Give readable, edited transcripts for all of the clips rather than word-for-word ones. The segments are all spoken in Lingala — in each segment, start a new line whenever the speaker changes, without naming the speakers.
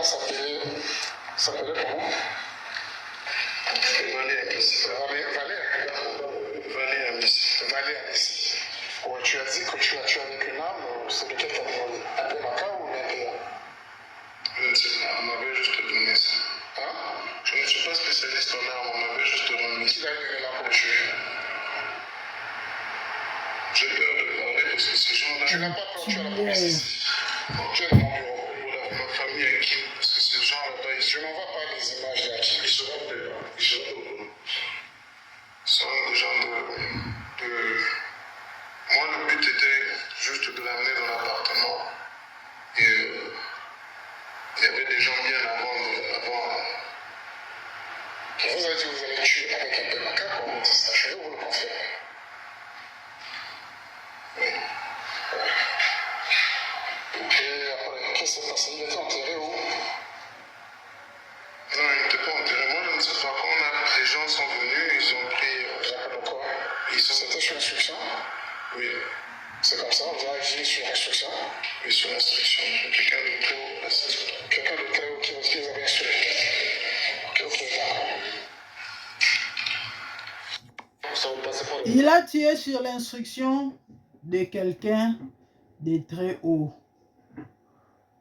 s'appelait comment? Valet Amici. Ouais, tu as dit que tu as tué avec une arme, c'est lequel tu as demandé? Un peu macabre ou bien un?
Je ne sais pas, on m'avait juste donné ça.
Hein?
Je ne suis pas spécialiste en armes, on m'avait juste remis.
Qui a eu une arme pour tuer?
J'ai peur de parler parce que ces gens-là.
Tu n'as pas peur, tu as la police ici. Tu es dans mon bureau.
Voilà, ma famille est qui? Parce que ces gens-là-bas,
Je n'envoie pas les images là.
ils seront peut-être pas. Ils seront au courant. Ce sont des gens de. Moi, le but était juste de l'amener dans l'appartement. Et il y avait des gens bien avant.
Vous avez dit que vous allez tuer avec un peu macabre, comment ça se fait? Vous le confirmez?
Oui.
Et après, qu'est-ce qui s'est passé? Il était enterré où?
Non, il n'était pas enterré. Moi, je ne sais pas. Quand les gens sont venus, ils ont pris.
Pourquoi? C'était sur instruction?
Oui.
C'est comme ça, vous avez agi sur instruction?
Oui, sur instruction. Quelqu'un de très haut placé.
Quelqu'un de très haut qui vous avait instruit? Ok, d'accord.
Il a tué sur l'instruction de quelqu'un de très haut.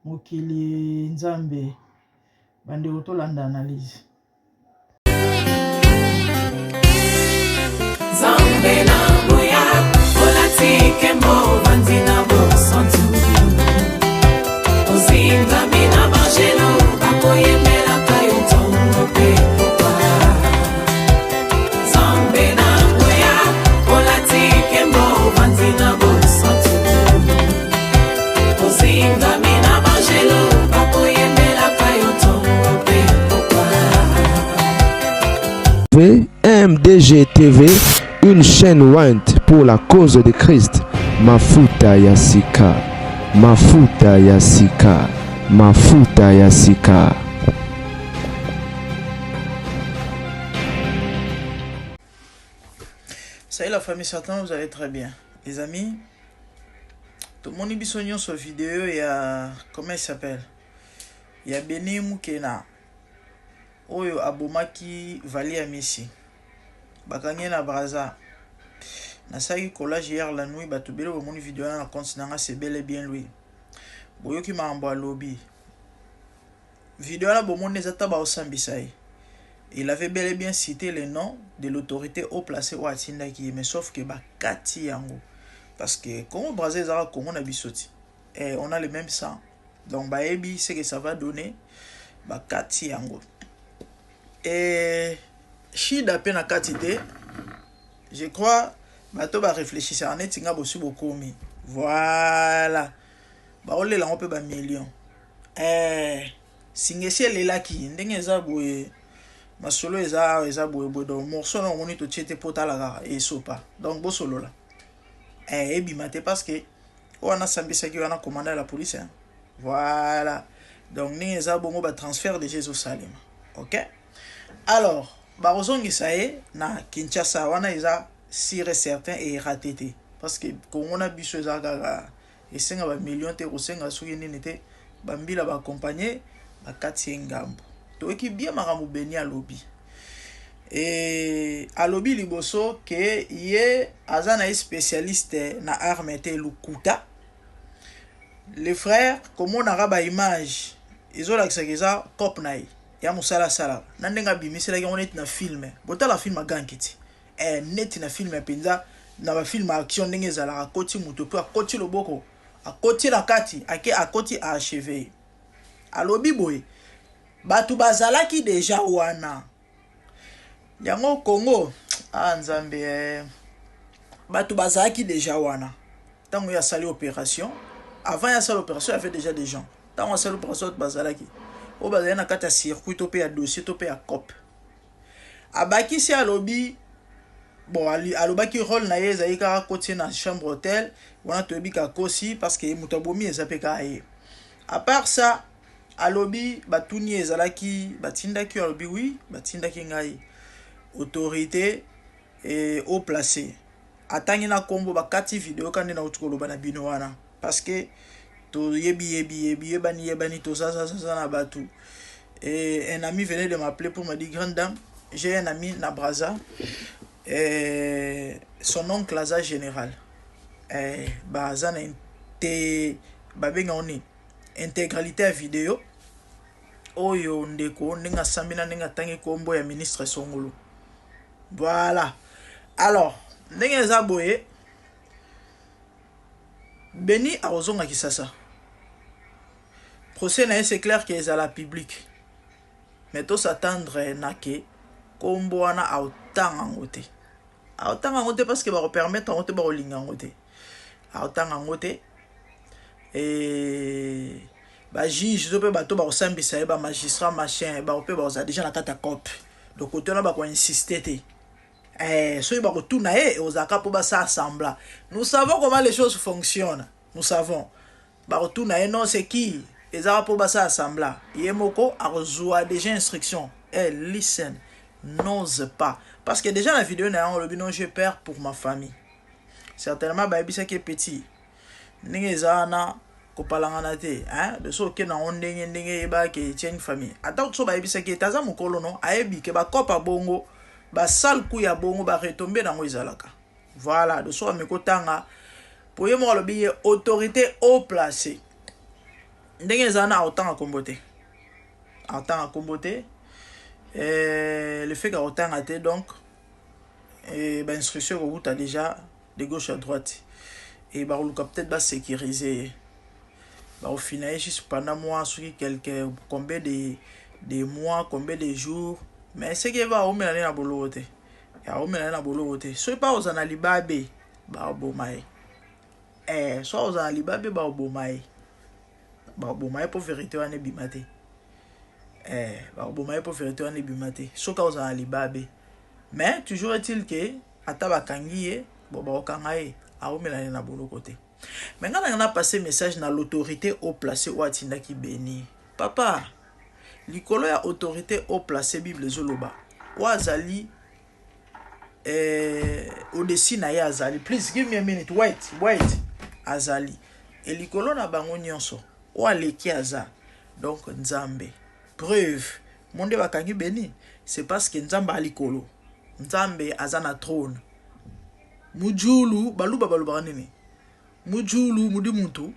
Mokili Nzambe. Bande otolanda analyse.
Zambe na boya, olatike mo bandina bo santu. Ozinga mina bajelo, bakoye mela kayo tongo pe popa. Zambe na boya, olatike mo bandina bo santu. Ozinga mina bajelo, bakoye mela kayo tongo pe popa.
MDG TV, une chaîne Wint pour la cause de Christ. Mafuta Yasika, Mafuta Yasika, Mafuta Yasika.
Salut la famille Satan, vous allez très bien. Les amis, tout le monde est bisognon sur vidéo, il y a, comment il s'appelle? Il y a Beni Mukena. Oyo abomaki Vali Amici. Bakangi na Braza. Nasaki collage hier la nuit, batubele au mon vidéo na compte nanga c'est bel et bien lui. Boyoki mambo à lobby. Vidéo là bon mon ezata ba osambisai. Il avait bel et bien cité les noms de l'autorité haut placée au Atindaki, mais sauf que bakati yango. Parce que comme Braza zara comme on a bisoti. Et on a le même sang. Donc baebi c'est que ça va donner bakati yango. Et Shida pena katite, je crois, bato ba réfléchir ça en est tinga bosu beaucoup mi. Voilà. Ba ole la on peut ba million. Singesi elle là qui ndenge za boye masolo eza boye do morceau non on to tchete potala ga et sopa. Donc bo solo là. Et bimate parce que on a sambisa ki on a commandé la police. Hein. Voilà. Donc ndenge za bongo ba transfert de Jésus Salim. OK? Alors, barozongi sae na Kinshasa wana eza sire certain et ratété parce que quand on a biso eza gaga et senga ba million te ko senga soki nini te ba mbila ba accompagner ba kati ngambo to eki bien maramu beni a lobby et a lobby liboso que ye azana spécialiste na arme te lukuta les frères comme on a ba image izola kisakeza cop nai ya musala sala nandenga bimisela ki onet na film botala film gankiti net na film penza na ba film action ndenge ezala akoti muto pe akoti loboko akoti na kati ake akoti a achevé alobi boye batu bazalaki deja wana yango Congo nzambe batu bazalaki deja wana tango ya sali opération avant ya sali opération il y avait déjà des gens tango ya sali opération bazalaki o bazali na kata circuit to pe ya dossier to pe ya cop abaki si alobi bon alobaki rôle na ye ezali kaka kotie na chambre hôtel wana toyebi ka kosi parce que moto abomi eza pe kaka ye à part ça alobi batuni ezalaki batindaki alobi oui batindaki ngai autorité et au placé atangi na kombo bakati vidéo kandi na utukoloba na bino wana parce que to yebani to ça na batu. Et un ami venait de m'appeler pour me dire, grande dame, j'ai un ami na Braza, et son oncle Aza général. Baza na intégralité à vidéo. Oyo ndeko ninga sambina ninga tangi kombo ya ministre Songolo. Voilà. Alors, ninga zaboye Beni a ozonga kisasa. Procès na c'est clair que est à la public. Mais tout s'attendre na ke kombo wana a autant angote. A autant angote parce que va permettre angote ba olinga angote. A autant angote et ba juge zo pe bato ba osambisa ba magistrat machin ba pe ba za déjà na kata cop. Donc côté là ba ko insister té. So il va retourner aux accords pour ça assembler. Nous savons comment les choses fonctionnent. Nous savons. Ba retourner non c'est qui les arabes pour ça assembler. Yemoko a reçu déjà instructions. Listen, n'ose pas parce que déjà la vidéo n'a le binon je perds pour ma famille. Certainement ba bisa qui est petit. Ningezana ko palangana te de so ke na ndenge ba ke tien famille. Ata so ba bisa qui taza mokolo no ayebi ke ba kopa bongo. Ba sal ku ya bongo ba retomber na ngozalaka. Voilà, de so me kotanga pour ye mo lobi autorité haut placé. Ndenge zana autant à comboter. Autant à comboter. Le fait qu'autant a été donc ben instruction au bout déjà de gauche à droite et bah le peut-être va sécuriser bah au final juste pendant mois sur quelques combien de mois combien de jours mais c'est que va au mener na bolote ya au mener na bolote so pas aux analibabe ba bomai so aux analibabe ba bomai pour vérité wane bimate ba bomai pour vérité wane bimate so ka aux analibabe mais toujours est-il que ataba kangiye bo ba okangaye a au mener na bolote. Maintenant on a passé message na l'autorité au placé ou atinda ki béni papa likolo ya autorité au placé Bible zoloba wazali au-dessus na ya azali. Please give me a minute. Wait azali et likolo na bango nyonso o aleki aza donc nzambe preuve monde bakangi béni c'est parce que nzambe alikolo nzambe aza na trône mujulu baluba nini mujulu mudi mutu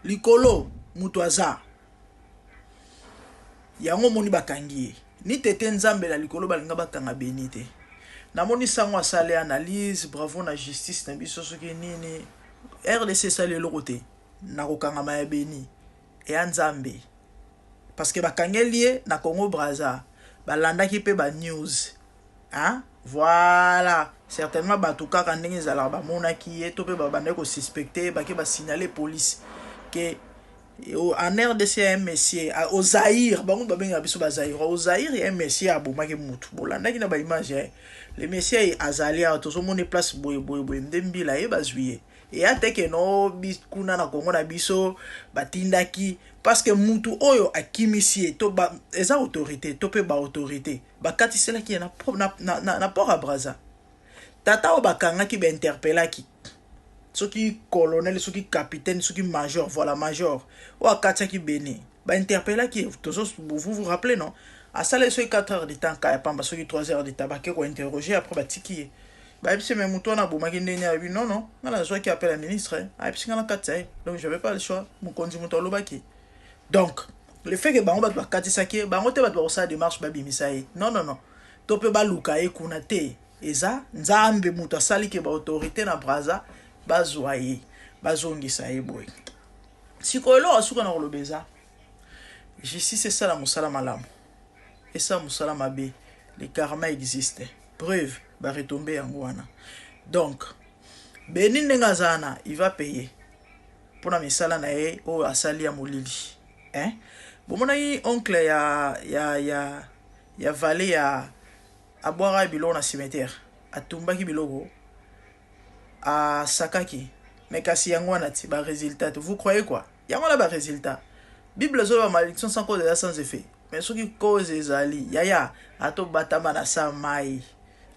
likolo mutu aza yango moni bakangi ni tete nzambe la likolo balinga bakanga benite na moni sango asale analyse bravo na justice na biso soki nini RDC sale lokote na kokanga maya beni e nzambe parce que bakangelié na Congo Brazza balandaki pe ba news voilà certainement batuka kandenge zala ba monaki et to pe ba bande ko suspecter ba ke ba signaler police que en RDC un messier au Zaïre bango babenga biso ba Zaïre au Zaïre un messier abomaki mutu bolanda ki na ba image le messier azali a to so mone place boy ndembila e bazwiye et ateke no biskuna na Congo na biso batindaki parce que mutu oyo akimisie to ba eza autorité to pe ba autorité bakatisela ki na port à Brazza tata o bakanga ki ba interpellaki soki colonel soki capitaine soki major voilà major ou akatia ki beni ba interpellaki vous vous rappelez non à ça les 4 heures de temps ka pamba soki 3 heures de temps ba ke ko interroger après ba tiki ba bise même mutu na bomaki ndeni abi non ngala zo ki appelle la ministre a bise ngana katsa donc je vais pas le choix mon konzi mutu lobaki donc le fait que bango ba katisa ki bango te ba sa démarche ba bimisaye non to pe ba luka e kuna te eza nzambe mutu asali ke ba autorité na Brazza bazwaye bazongisa boy sikolo asuka na kolobeza justice c'est ça la musala malamu et ça musala mabe le karma existe preuve ba retomber yango wana donc beni ngazana il va payer pour na misala na ye o asali ya molili bomona yi oncle ya vale ya aboira biloko na cimetière atumbaki biloko à sakaki mais kasi yango wana ti ba résultat vous croyez quoi yango na ba résultat bible zo ba malédiction sans cause et sans effet mais soki cause ezali yaya ato batama na samai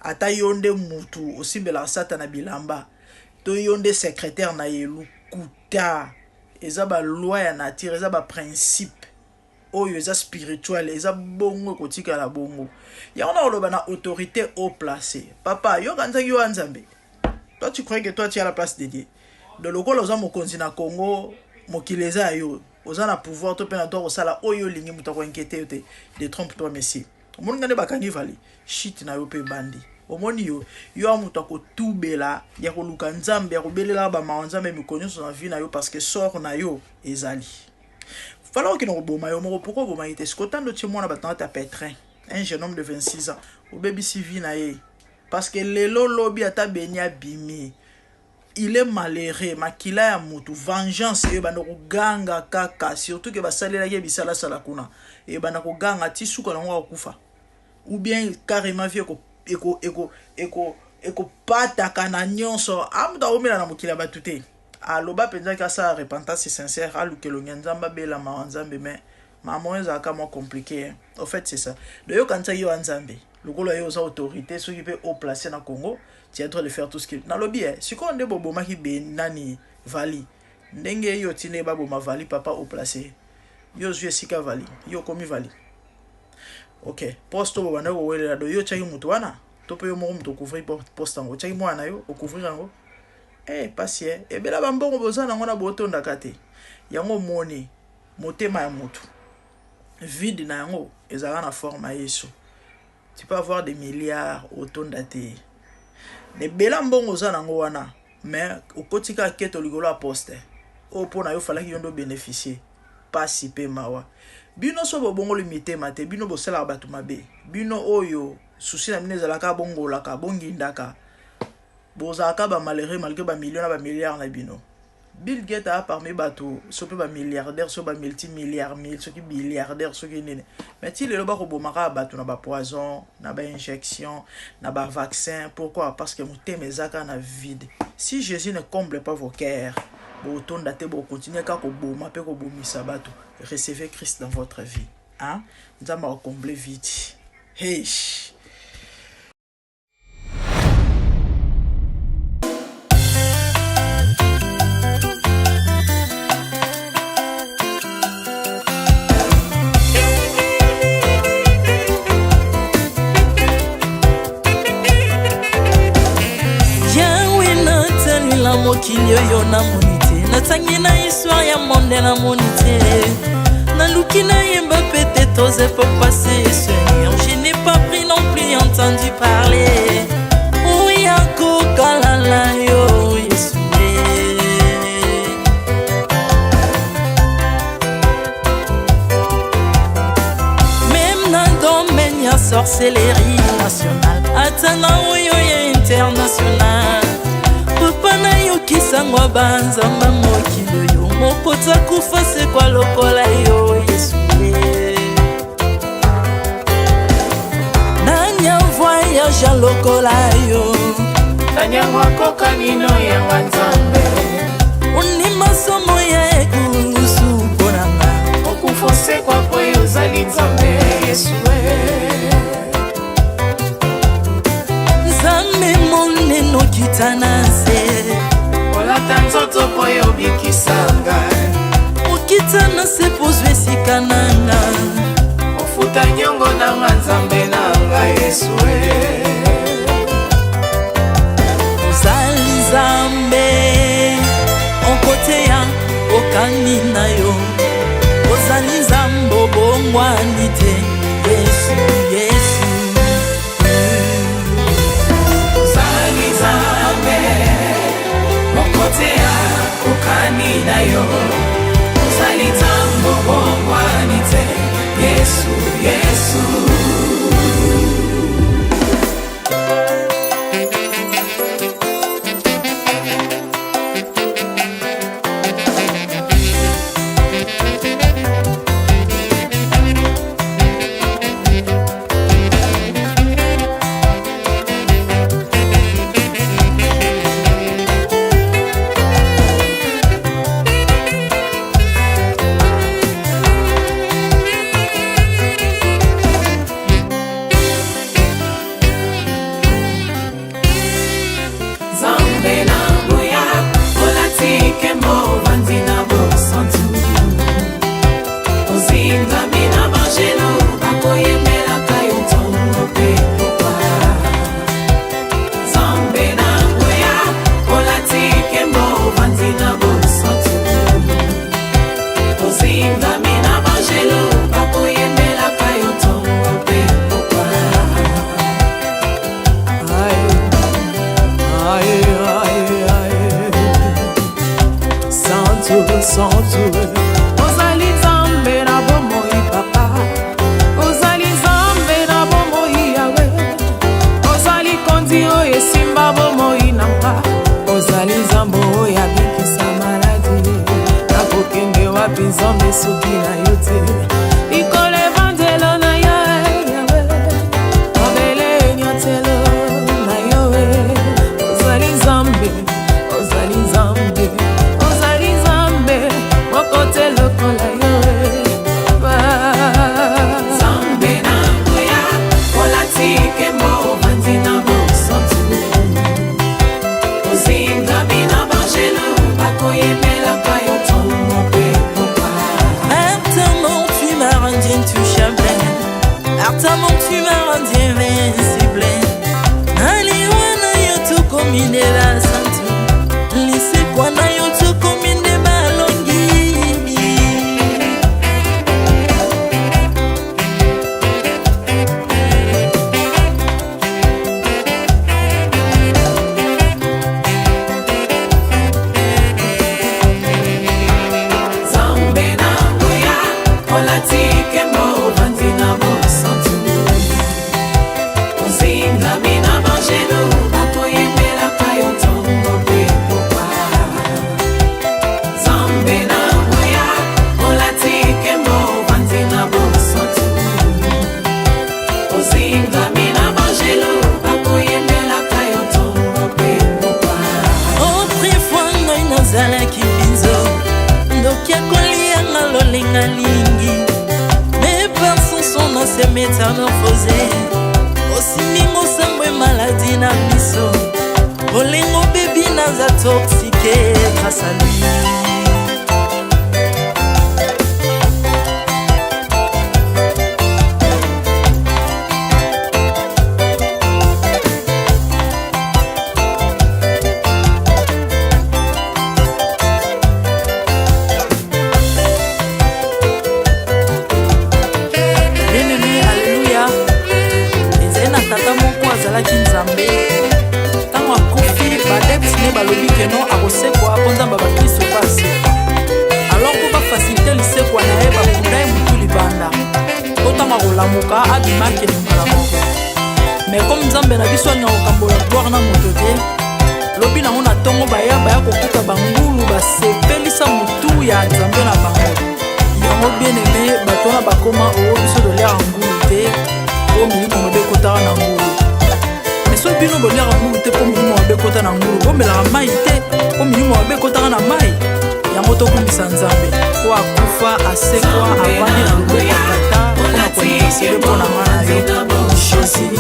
ata yonde mutu osimbela sata na bilamba to yonde secrétaire na yelu lokuta eza ba loi ya nature eza ba principe oyo eza spirituel eza bongo kotika la bongo ya on a oloba na autorité au placé papa yo kanzaki yo nzambe toi tu crois que toi tu es à la place de Dieu de lokola oza mokonzi na Congo mokili eza yo oza na pouvoir to pe na to sala oyo lingi muta ko inquiéter yo te de trompe toi messi omoni ngane bakangi vali shit na yo pe bandi omoni yo amuta ko tubela ya koluka nzambe ya kobelela ba mawanzambe mikonyo so na vie na yo parce que sort na yo ezali fala ki no boma yo moko pourquoi boma ite skotando ti mwana batanga ta Petrin un jeune homme de 26 ans au baby civi na ye parce que lelo lobi ata benya bimi il est malheureux makila ya mutu vengeance e bana ko ganga kaka surtout que basalela ke bisala sala kuna e bana ko ganga ti suka na ngwa kufa ou bien carrément vie eko pata kana nyonso amda omela na mokila batute aloba penza ka sa repentance sincère alukelo nzamba bela mawanzambe mais maman eza kama compliqué en fait c'est ça de yo kanza yo nzambe lokolo yo za autorité ceux qui peut au placer na Congo tu es en train de faire tout ce qu'il na lobby si ko nde bobo maki be nani vali ndenge yo tine babo ma vali papa au placer yo zue sika vali yo komi vali ok posto boba na ko wele do yo chaki mutu wana to pe yo mo mutu couvrir poste ngo chaki mwana yo o couvrir ngo pasie e bela bambongo bozana ngona botonda kate yango moni motema ya mutu vide na yango ezala na forme ya Yesu tu peux avoir des milliards otonda te ne bela mbongo za nango wana mais okotika keto ligolo a poste o pona yo falaki yondo bénéficier pas si pe mawa bino so bongo limité mate bino bosala batu mabe bino oyo souci na mine zala ka bongo la ka bongi ndaka bozaka ba malheureux malgré ba millions ba milliards na bino Bill Gates a parmi batu so pe ba milliardaire so ba multimilliards mille so ki milliardaire so ki nene mais ti le ba ko bomaka batu na ba poison na ba injection na ba vaccin pourquoi parce que muteme zaka na vide si Jésus ne comble pas vos cœurs bo tonda te bo continuer ka ko boma pe ko bomisa batu recevez Christ dans votre vie hein nzamba ko combler vite hey
mokili oyo namoni te natangi na histoire ya monde namoni te naluki nayemba pete toze po passer Seigneur je n'ai pas pris non plus entendu parler oya kokalala yo Yesu même na domaine ya sorcellerie nationale atana oyo ya international papa na yo kisangwa banzamba mokili yo mokota kufa se kwa lokola yo Yesu nanya voyage lokola yo
tanya wakoka nino ya nzambe
uni masomo ya ekusu bonanga
okufose kwa poyo zali nzambe Yesu
nzambe moneno kitana se
olata nzoto poyo bikisanga
okitana se pozwe sikananga
ofuta nyongo na nzambe nanga Yesu
ozali nzambe onkoteya okani na yo ozali nzambe obongwani te Yesu Yesu
ozali nzambe onkoteya okani na yo ozali nzambe obongwani te Yesu Yesu bosantu ozali nzambe na bomoi papa ozali nzambe na bomoi yawe ozali kondi oyo esimba bomoi na nga ozali nzambe oyo abikisa maladi nakokende wapi nzambe soki na yo te likolo evanzelo na yo yawe mabele enyatelo na yo ozali nzambe ozali nzambe ozali nzambe mokote lokola yo nzambe na nguya olatike mo ovandi na bosantu ozingami na bangelo bakoyemelaka yo ntongo mpe pokwa
Artamon, tu m'as rendu intouchable. Artamon, tu m'as rendu invincible. Aliwana yo tu komine la santu. Lise kwana yo tu komine balongi.
nzambe na nguya olatike mo ovandi na bosantu ozingami na bangelo bakoyemelaka yo ntongo mpe pokwa nzambe na nguya olatike mo ovandi na bosantu ozingami na bangelo bakoyemelaka yo ntongo mpe pokwa
Autrefois ngai nazalaki pinzo ndoki akolianga lolenga lingi mais par son son na se métamorphosé osimingo sambwe maladi na miso olengo bebi naza toxique grâce à lui. Bien-aimé, alléluia. ezali na tata moko azalaki nzambe ntango akufi badeptine balobi keno akosekwa mpo nzambe bakristo mpo asekwa alors mpo bafasilite lisekwa na ye bakunda ye motu libanda mpo ntango akolamuka abimaki lingala moko me komi nzambe na biso alinga kokambola gloire na moto te lobi nango na ntongo baya kokuta bangulu basepelisa motu ya nzambe na bango yango bien-aimé bato wana bakoma oyo biso toliaka ngulu te po milimo mabe ekotaka na ngulu me soki bino boliaka ngulu te po milimo mabe ekota na ngulu bomelaka mai te po milimo mabe ekotaka na mai yango tokumisa nzambe po akufa asekwa avandi na loboko ya tata mpona kolinga sebe mpo na nga na yo jésus